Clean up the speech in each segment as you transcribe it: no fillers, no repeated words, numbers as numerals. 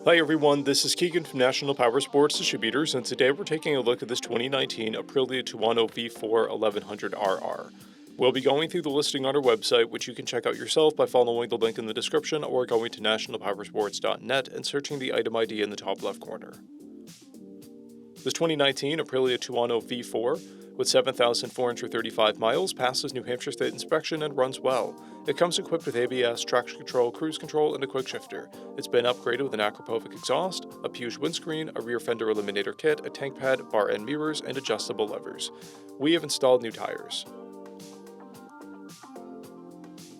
Hi everyone, this is Keegan from National Powersports Distributors, and today we're taking a look at this 2019 Aprilia Tuono V4 1100RR. We'll be going through the listing on our website, which you can check out yourself by following the link in the description or going to nationalpowersports.net and searching the item ID in the top left corner. This 2019 Aprilia Tuono V4 with 7,435 miles passes New Hampshire State inspection and runs well. It comes equipped with ABS, traction control, cruise control, and a quick shifter. It's been upgraded with an Acropovic exhaust, a Puge windscreen, a rear fender eliminator kit, a tank pad, bar end mirrors, and adjustable levers. We have installed new tires.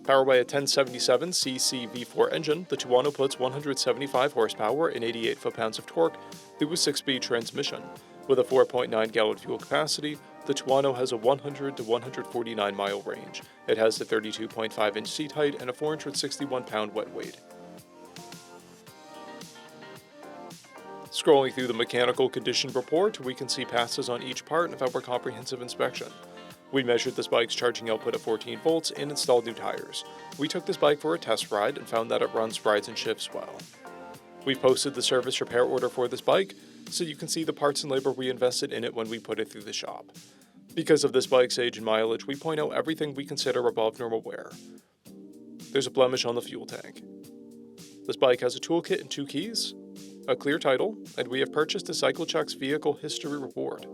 Powered by a 1077cc V4 engine, the Tuono puts 175 horsepower and 88 foot-pounds of torque through a 6-speed transmission. With a 4.9-gallon fuel capacity, the Tuono has a 100 to 149-mile range. It has a 32.5-inch seat height and a 461-pound wet weight. Scrolling through the mechanical condition report, we can see passes on each part of our comprehensive inspection. We measured this bike's charging output at 14 volts and installed new tires. We took this bike for a test ride and found that it runs, rides, and shifts well. We posted the service repair order for this bike, so you can see the parts and labor we invested in it when we put it through the shop. Because of this bike's age and mileage, we point out everything we consider above normal wear. There's a blemish on the fuel tank. This bike has a toolkit and 2 keys, a clear title, and we have purchased a CycleCheck's vehicle history report.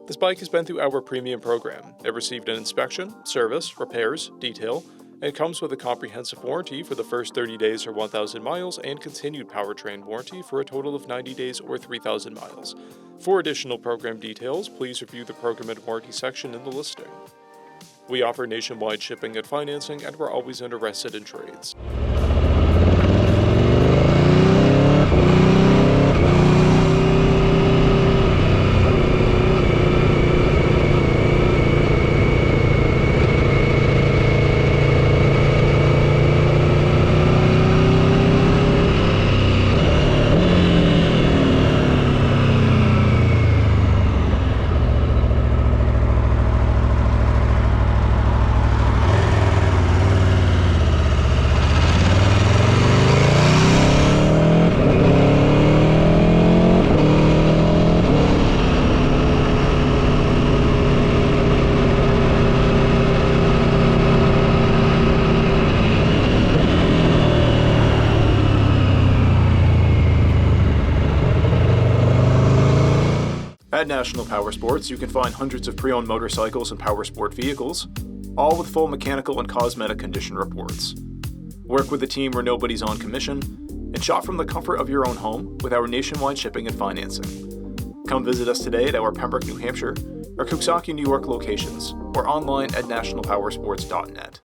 This bike has been through our premium program. It received an inspection, service, repairs, detail, and comes with a comprehensive warranty for the first 30 days or 1,000 miles and continued powertrain warranty for a total of 90 days or 3,000 miles. For additional program details, please review the program and warranty section in the listing. We offer nationwide shipping and financing, and we're always interested in trades. At National Powersports, you can find hundreds of pre-owned motorcycles and powersport vehicles, all with full mechanical and cosmetic condition reports. Work with a team where nobody's on commission, and shop from the comfort of your own home with our nationwide shipping and financing. Come visit us today at our Pembroke, New Hampshire, or Coxsackie, New York locations, or online at nationalpowersports.net.